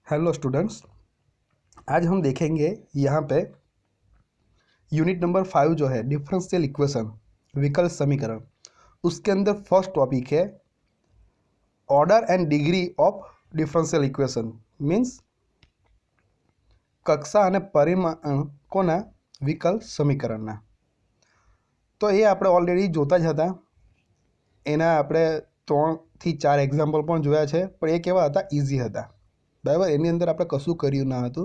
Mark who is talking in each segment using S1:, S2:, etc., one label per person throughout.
S1: Hello students, आज हम देखेंगे यहाँ पे यूनिट नंबर 5 जो है डिफरेंशियल इक्वेशन विकल समीकरण। उसके अंदर फर्स्ट टॉपिक है order and degree of differential equation means कक्षा અને પરિમાણ કોના વિકલ સમીકરણના। તો એ આપણે ઓલરેડી જોતા જ હતા, એના આપણે 3 થી 4 એક્ઝામ્પલ પણ જોયા છે, પણ એ કેવા હતા? ઇઝી હતા, बराबर। એની અંદર આપણે કશું કર્યું ના હતું,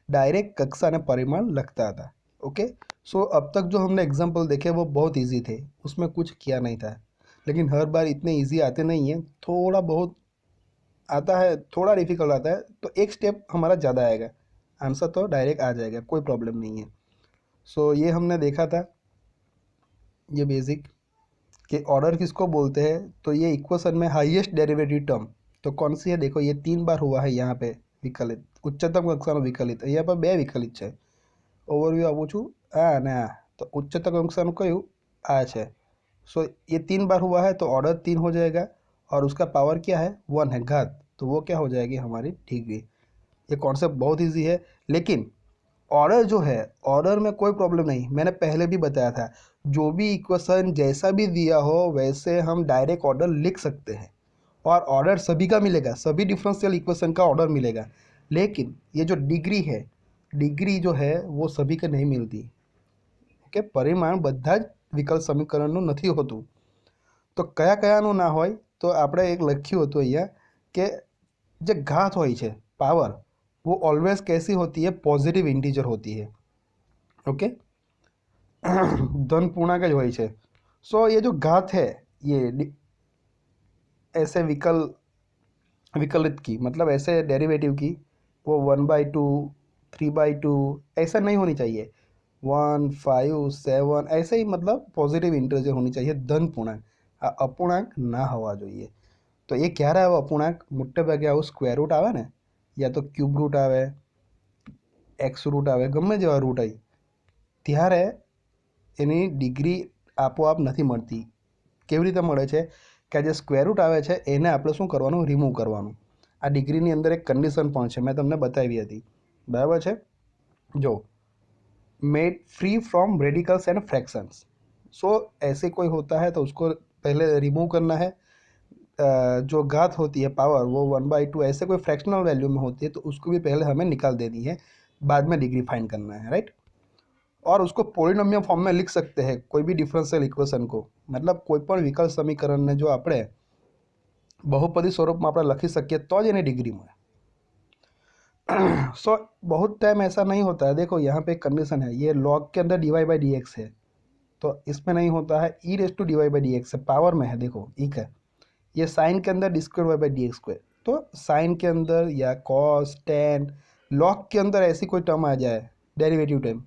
S1: डायरेक्ट कक्षा ने परिमाण लगता था। ओके, सो अब तक जो हमने एग्जाम्पल देखे वो बहुत इजी थे, उसमें कुछ किया नहीं था। लेकिन हर बार इतने इजी आते नहीं हैं, थोड़ा बहुत आता है, थोड़ा डिफिकल्ट आता है, तो एक स्टेप हमारा ज़्यादा आएगा, आंसर तो डायरेक्ट आ जाएगा, कोई प्रॉब्लम नहीं है। सो ये हमने देखा था, ये बेसिक कि ऑर्डर किसको बोलते हैं। तो ये इक्वेशन में हाईएस्ट डेरिवेटिव टर्म तो कौन सी है? देखो, ये 3 बार हुआ है यहाँ पे विकलित, उच्चतम कक्षाનો વિકલિત। અહીંયા પર 2 વિકલિત છે। ઓવરવ્યू આપું છું, આ અને આ। तो उच्चतम कक्षाનું કયું? आ है। सो ये 3 बार हुआ है तो ऑर्डर 3 हो जाएगा, और उसका पावर क्या है? 1 है, घात। तो वो क्या हो जाएगी? हमारी डिग्री। ये कॉन्सेप्ट बहुत ईजी है, लेकिन ऑर्डर जो है, ऑर्डर में कोई प्रॉब्लम नहीं। मैंने पहले भी बताया था, जो भी इक्वेशन जैसा भी दिया हो वैसे हम डायरेक्ट ऑर्डर लिख सकते हैं, और ऑर्डर सभी का मिलेगा, सभी डिफरेंशियल इक्वेशन का ऑर्डर मिलेगा। लेकिन ये जो डिग्री है, डिग्री जो है वो सभी के नहीं मिलती। ओके, परिमाण બધા જ વિકલ સમીકરણનું નથી હોતું। તો કયા કયાનું ના હોય? તો આપણે એક લખ્યું હતું અહીંયા કે જે ઘાત હોય છે, પાવર, वो ऑलवेज कैसी होती है? पॉजिटिव इंटीजर होती है। ओके, धन पूर्णांक જ હોય છે। सो ये जो घात है, ये ऐसे विकलित की, मतलब ऐसे डेरिवेटिव की, वो 1/2, 3/2 ऐसा नहीं होनी चाहिए। 1, 5, 7 ऐसे ही, मतलब पॉजिटिव इंटीजर होनी चाहिए, धन पूर्णांक। अपूर्णांक ना होवा જોઈએ। तो ये क्या रहा है? वो अपूर्णांक मोटे भागे આવું स्क्वेर रूट आवे ने, या तो क्यूब रूट आवे, एक्स रूट आवे, गમે જેવા रूट आई, ત્યારે એની ડિગ્રી આપોઆપ નથી મળતી। કેવી રીતે મળે છે? કે જે સ્ક્વેર રૂટ આવે છે એને આપણે શું કરવાનું? રિમૂવ કરવાનું। આ ડિગ્રીની અંદર એક કન્ડિશન પણ છે, મેં તમને બતાવી હતી, બરાબર છે? જો made free from radicals and fractions. So ऐसे कोई होता है तो उसको पहले रिमूव करना है। जो घात होती है, पावर, वो 1/2 ऐसे कोई फ्रैक्शनल वैल्यू में होती है तो उसको भी पहले हमें निकाल देनी है, बाद में डिग्री फाइंड करना है, राइट। और उसको पोलिनोमियल फॉर्म में लिख सकते हैं कोई भी डिफरेंशियल इक्वेशन को, मतलब कोई पण विकल समीकरण ने जो આપણે बहुपदी स्वरूपમાં આપણે લખી શકીએ તો જ એની ડિગ્રી મળે। सो बहुत टाइम ऐसा नहीं होता है। देखो, यहाँ पे एक कंडीशन है, ये लॉग के अंदर dy बाई डी एक्स है, तो इसमें नहीं होता है। E raise to dy by D x है, पावर में है, देखो एक है। ये साइन के अंदर D square Y by D x square, तो साइन के अंदर या कॉस, टेन, लॉग के अंदर ऐसी कोई टर्म आ जाए, डेरिवेटिव टर्म,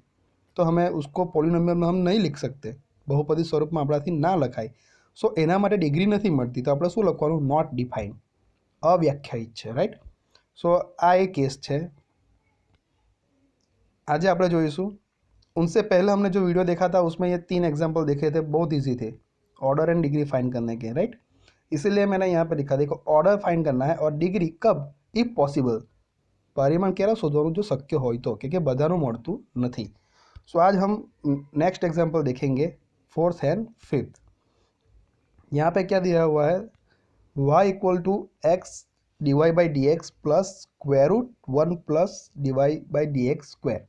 S1: तो हमें उसको પોલિનોમિયલ में हम नहीं लिख सकते, बहुपदी સ્વરૂપમાં આપણાથી ના લખાય। સો એના માટે ડિગ્રી નથી મળતી, તો આપણે શું લખવાનું? નોટ ડિફાઇન્ડ, અવ્યાખ્યાયિત છે, રાઈટ। सो आ एक केस है, आज आप જોઈશું। उनसे पहले हमने जो वीडियो देखा था उसमें ये 3 एग्जाम्पल देखे थे, बहुत इजी थे ऑर्डर एंड डिग्री फाइंड करने के, राइट। इसीलिए मैंने यहाँ पे लिखा, देखो ऑर्डर फाइंड करना है और डिग्री कब? इफ पॉसिबल, परिमाण क्यारे शोधવાનું? जो शक्य હોય तो, क्योंकि બધાનું મળતું નથી। सो आज हम नेक्स्ट एग्जाम्पल देखेंगे, 4th एंड 5th। यहाँ पे क्या दिया हुआ है? y equal to X D Y by D X plus square root 1 plus D Y by D x square.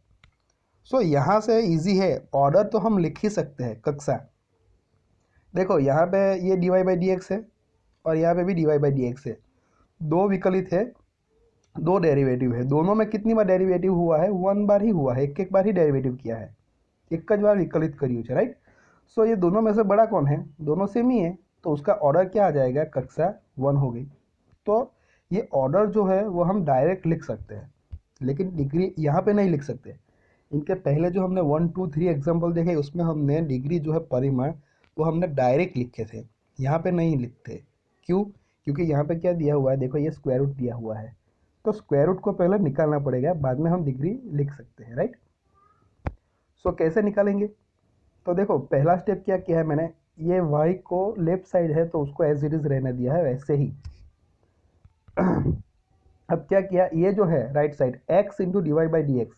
S1: So यहाँ से इजी है, ऑर्डर तो हम लिख ही सकते हैं, कक्षा। देखो यहाँ पे ये d Y by D x है, और यहाँ पे भी d Y by D x है, दो विकलित है, दो डेरिवेटिव है। दोनों में कितनी बार डेरिवेटिव हुआ है? 1 बार ही हुआ है, एक बार ही डेरिवेटिव किया है, एक ज बार विकलित કર્યું છે, राइट। सो ये दोनों में से बड़ा कौन है? दोनों सेम ही है, तो उसका ऑर्डर क्या आ जाएगा? कक्षा 1 हो गई। तो ये ऑर्डर जो है वो हम डायरेक्ट लिख सकते हैं, लेकिन डिग्री यहाँ पे नहीं लिख सकते। इनके पहले जो हमने 1, 2, 3 एग्जाम्पल देखे, उसमें हमने डिग्री जो है, परिमाण, वो हमने डायरेक्ट लिखे थे, यहाँ पे नहीं लिखते। क्यों? क्योंकि यहाँ पे क्या दिया हुआ है? देखो, ये स्क्वायर रूट दिया हुआ है, तो स्क्वायर रूट को पहले निकालना पड़ेगा, बाद में हम डिग्री लिख सकते हैं, राइट। सो कैसे निकालेंगे? तो देखो, पहला स्टेप क्या किया है मैंने, ये y को लेफ्ट साइड है तो उसको एज इट इज रहने दिया है वैसे ही। अब क्या किया, ये जो है right side x into D Y by D x,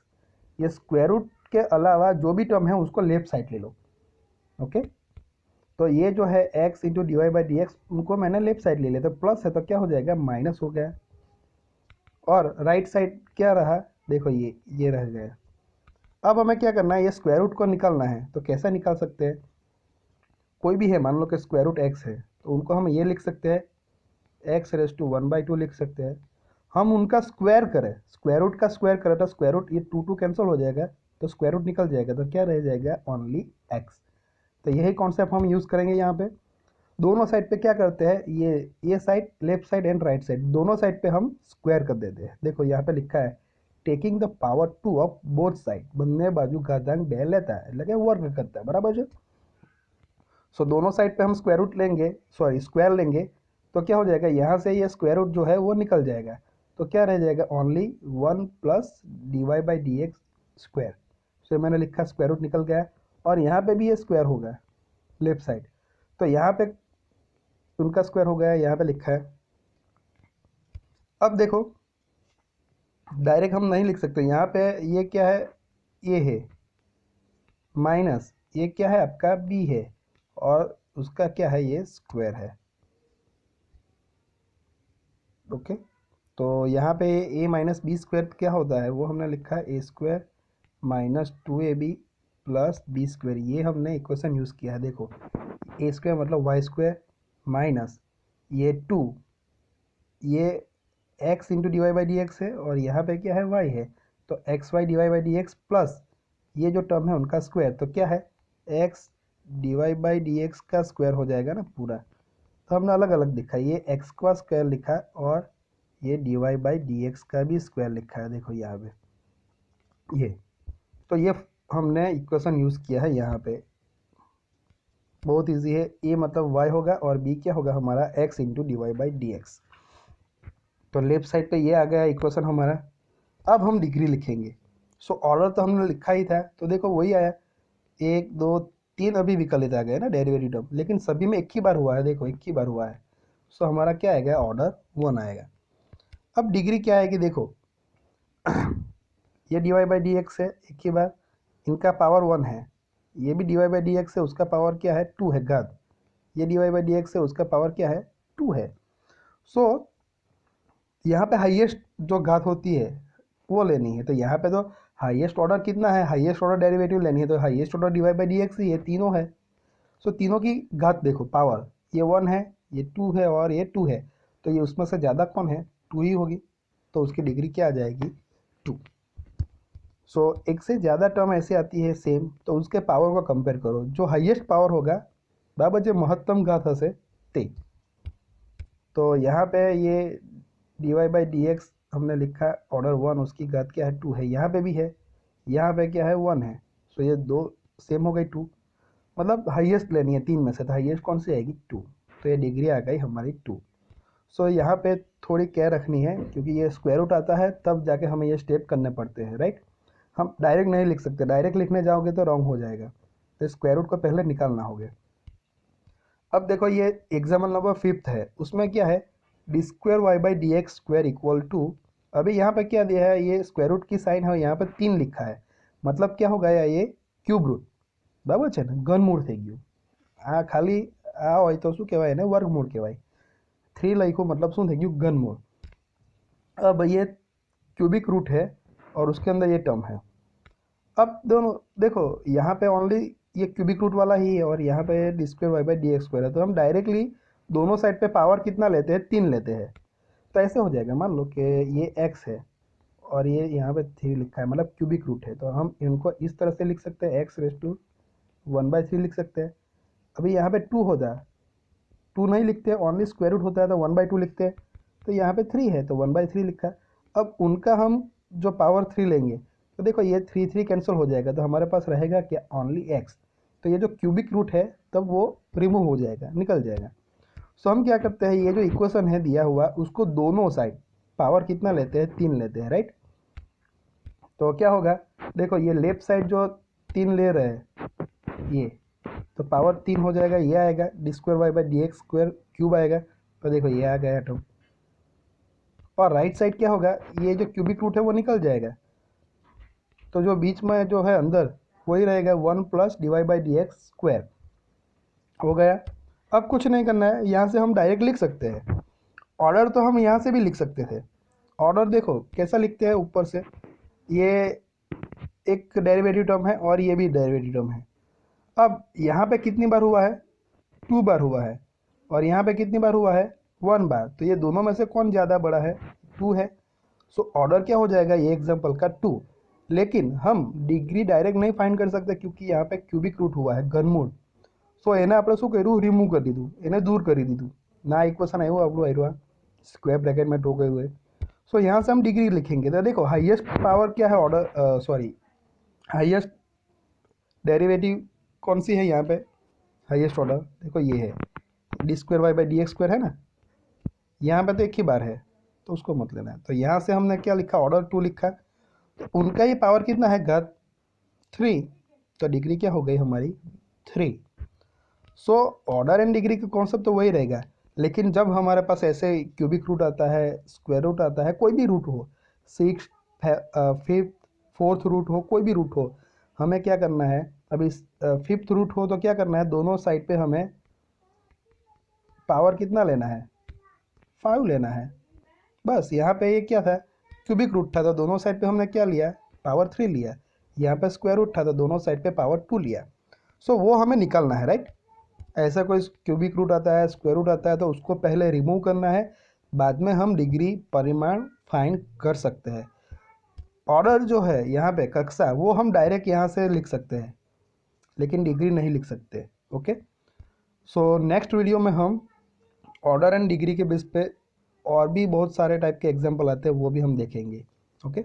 S1: ये स्क्वायर रूट के अलावा जो भी टर्म है उसको लेफ्ट साइड ले लो। ओके, तो ये जो है x into D Y by D x, उनको मैंने लेफ्ट साइड ले लिया, तो प्लस है तो क्या हो जाएगा, माइनस हो गया। और राइट साइड क्या रहा, देखो ये रह गया। अब हमें क्या करना है, ये स्क्वायर रूट को निकालना है। तो कैसा निकाल सकते हैं, कोई भी है, मान लो कि स्क्वायर रूट एक्स है, तो उनको हम ये लिख सकते हैं एक्स रेस टू 1/2 लिख सकते हैं। हम उनका स्क्वायर करें, स्क्वायर रूट का स्क्वायर करें तो स्क्वायर रूट, ये टू कैंसिल हो जाएगा, तो स्क्वायर रूट निकल जाएगा, तो क्या रह जाएगा, ओनली एक्स। तो यही कॉन्सेप्ट हम यूज़ करेंगे यहाँ पे। दोनों साइड पे क्या करते हैं, ये side left side and right side दोनों साइड पे हम स्क्वायर कर देते हैं। देखो यहाँ पे लिखा है taking the power 2 of both side, બંને બાજુ ઘાતાંક 2 लेता है, એટલે કે વર્ગ करता है, बराबर है। सो दोनों साइड पे हम स्क्वायर रूट लेंगे, सॉरी स्क्वायर लेंगे, तो क्या हो जाएगा, यहाँ से ये स्क्वायर रूट जो है वो निकल जाएगा, तो क्या रह जाएगा, only 1 plus D Y by D x square. So मैंने लिखा स्क्वायर रूट निकल गया, और यहाँ पे भी ये स्क्वायर होगा लेफ्ट साइड, तो यहाँ पे उनका स्क्वायर हो गया, यहाँ पे लिखा है। अब देखो डायरेक्ट हम नहीं लिख सकते, यहाँ पे ये क्या है, ए है, माइनस ये क्या है आपका बी है, और उसका क्या है, ये स्क्वायर है। ओके, तो यहाँ पे ए माइनस बी स्क्वायर क्या होता है, वो हमने लिखा है A square minus 2ab plus B square, ये हमने इक्वेशन यूज़ किया है। देखो ए स्क्वायर मतलब वाई स्क्वायर माइनस ये 2, ये X into D Y by D x है, और यहाँ पे क्या है, वाई है, तो X Y D Y by D X plus ये जो टर्म है उनका स्क्वायर, तो क्या है, X D Y by D x का स्क्वायर हो जाएगा ना पूरा। तो हमने अलग अलग लिखा है, ये एक्स का स्क्वायर लिखा है, और ये d Y by D x का भी स्क्वायर लिखा है, देखो यहाँ पे ये। तो ये हमने इक्वेशन यूज़ किया है यहाँ पे, बहुत इजी है। ए मतलब वाई होगा, और बी क्या होगा हमारा, x into D Y by D x. तो लेफ्ट साइड पे ये आ गया इक्वेशन हमारा। अब हम डिग्री लिखेंगे। सो ऑर्डर तो हमने लिखा ही था, तो देखो वही आया, 1 2 3 अभी विकलित आ गए ना डेरिवेटिव टर्म, लेकिन सभी में एक ही बार हुआ है, देखो एक ही बार हुआ है। सो हमारा क्या आएगा, ऑर्डर 1 आएगा। अब डिग्री क्या आएगी, देखो ये d Y by D x है, एक ही बार, इनका पावर 1 है, ये भी d Y by D x है, उसका पावर क्या है, 2 है घात, ये d Y by D x है, उसका पावर क्या है, 2 है। सो यहाँ पे हाईएस्ट जो घात होती है वो लेनी है, तो यहाँ पे तो हाईएस्ट ऑर्डर कितना है, हाईएस्ट ऑर्डर डेरिवेटिव लेनी है, तो highest order D Y by D X ही है, तीनों है। सो तीनों की घात देखो, पावर ये 1 है, ये 2 है, और ये 2 है, तो ये उसमें से ज़्यादा कौन है, 2 ही होगी, तो उसकी डिग्री क्या आ जाएगी, 2। सो एक से ज़्यादा टर्म ऐसे आती है सेम, तो उसके पावर को कंपेयर करो, जो हाईएस्ट पावर होगा बराबर जो महत्तम घात हसे ते। तो यहाँ पे ये d Y by D x हमने लिखा ऑर्डर 1, उसकी घात क्या है, 2 है, यहाँ पे भी है, यहाँ पे क्या है, 1 है। सो ये दो सेम हो गई, 2, मतलब हाईएस्ट लेनी है तीन में से, तो हाईएस्ट कौन सी आएगी, 2, तो ये डिग्री आ गई हमारी 2। सो यहाँ पे थोड़ी केयर रखनी है, क्योंकि ये स्क्वायर रूट आता है तब जाके हमें ये स्टेप करने पड़ते हैं, राइट। हम डायरेक्ट नहीं लिख सकते, डायरेक्ट लिखने जाओगे तो रॉन्ग हो जाएगा, तो स्क्वायर रूट को पहले निकालना होगा। अब देखो ये एग्जाम्पल नंबर 5 है, उसमें क्या है, d square Y by D x square equal to, अभी यहाँ पे क्या दिया है, ये स्क्वायर रूट की साइन है, यहाँ पे 3 लिखा है, मतलब क्या होगा या ये क्यूब रूट, बराबर है ना, घनमूળ થઈ ગયું। આ ખાલી આ હોય તો શું કહેવાય એને, વર્ગમૂળ કહેવાય। 3 લખ્યું मतलब શું થઈ ગયું, ઘનમૂળ। अब ये क्यूबिक रूट है, और उसके अंदर ये टर्म है। अब दोनों देखो, यहाँ पे ओनली ये क्यूबिक रूट वाला ही है, और यहाँ पे d square Y by D x square है, तो हम डायरेक्टली दोनों साइड पे पावर कितना लेते हैं, 3 लेते हैं। तो ऐसे हो जाएगा, मान लो कि ये x है, और ये यहाँ पे 3 लिखा है, मतलब क्यूबिक रूट है, तो हम इनको इस तरह से लिख सकते हैं, एक्स रेस टू 1/3 लिख सकते हैं। अभी यहाँ पे 2 होता है, 2 नहीं लिखते, ओनली स्क्वायर रूट होता है तो 1/2 लिखते हैं, तो यहाँ पे 3 है तो 1/3 लिखा है। अब उनका हम जो पावर 3 लेंगे, तो देखो ये 3 कैंसिल हो जाएगा, तो हमारे पास रहेगा क्या, ओनली x। तो ये जो क्यूबिक रूट है तब वो रिमूव हो जाएगा, निकल जाएगा। सो हम क्या करते हैं, ये जो इक्वेशन है दिया हुआ, उसको दोनों साइड पावर कितना लेते हैं, 3 लेते हैं, राइट। तो क्या होगा, देखो ये लेफ्ट साइड जो 3 ले रहे हैं ये, तो पावर 3 हो जाएगा, ये आएगा d square Y by D x square cube आएगा, तो देखो ये आ गया टर्म। और राइट साइड क्या होगा, ये जो क्यूबिक रूट है वो निकल जाएगा, तो जो बीच में जो है अंदर वही रहेगा 1 plus dy by D x square हो गया। अब कुछ नहीं करना है, यहाँ से हम डायरेक्ट लिख सकते हैं। ऑर्डर तो हम यहाँ से भी लिख सकते थे। ऑर्डर देखो कैसा लिखते हैं, ऊपर से ये एक डेरिवेटिव टर्म है और ये भी डेरिवेटिव टर्म है। अब यहाँ पे कितनी बार हुआ है, 2 बार हुआ है, और यहाँ पे कितनी बार हुआ है, 1 बार। तो ये दोनों में से कौन ज़्यादा बड़ा है, 2 है। सो ऑर्डर क्या हो जाएगा ये एग्जाम्पल का 2। लेकिन हम डिग्री डायरेक्ट नहीं फाइंड कर सकते क्योंकि यहाँ पे क्यूबिक रूट हुआ है, घनमूળ। સો એને આપણે શું કર્યું, રિમૂવ કરી દીધું, એને दूर કરી દીધું। ના ઇક્વેશન આવ્યું આપણું આવ્યું स्क्वायर ब्रैकेट में टोके हुए। सो यहाँ से हम डिग्री लिखेंगे तो देखो हाईएस्ट पावर क्या है, ऑर्डर सॉरी हाईएस्ट डेरिवेटिव कौन सी है यहाँ पे, हाईएस्ट ऑर्डर देखो ये है d square Y by D x square है ना, यहाँ पे तो एक ही बार है तो उसको मत लेना है। तो यहाँ से हमने क्या लिखा, ऑर्डर 2 लिखा, तो उनका ही पावर कितना है, घात 3, तो डिग्री क्या हो गई हमारी 3। सो ऑर्डर एंड डिग्री का कॉन्सेप्ट तो वही रहेगा, लेकिन जब हमारे पास ऐसे क्यूबिक रूट आता है, स्क्वायर रूट आता है, कोई भी रूट हो, 6, 5th, 4th रूट हो, कोई भी रूट हो, हमें क्या करना है, अभी 5th रूट हो तो क्या करना है, दोनों साइड पे हमें पावर कितना लेना है, 5 लेना है। बस यहाँ पे ये क्या था, क्यूबिक रूट था तो दोनों साइड पे हमने क्या लिया, पावर 3 लिया। यहाँ पे स्क्वायर रूट था तो दोनों साइड पे पावर 2 लिया। सो वो हमें निकालना है, राइट। ऐसा कोई क्यूबिक रूट आता है, स्क्वायर रूट आता है तो उसको पहले रिमूव करना है, बाद में हम डिग्री परिमाण फाइंड कर सकते हैं। ऑर्डर जो है यहाँ पे कक्षा, वो हम डायरेक्ट यहाँ से लिख सकते हैं, लेकिन डिग्री नहीं लिख सकते। ओके, सो नेक्स्ट वीडियो में हम ऑर्डर एंड डिग्री के बेस पे और भी बहुत सारे टाइप के एग्जाम्पल आते हैं, वो भी हम देखेंगे। ओके।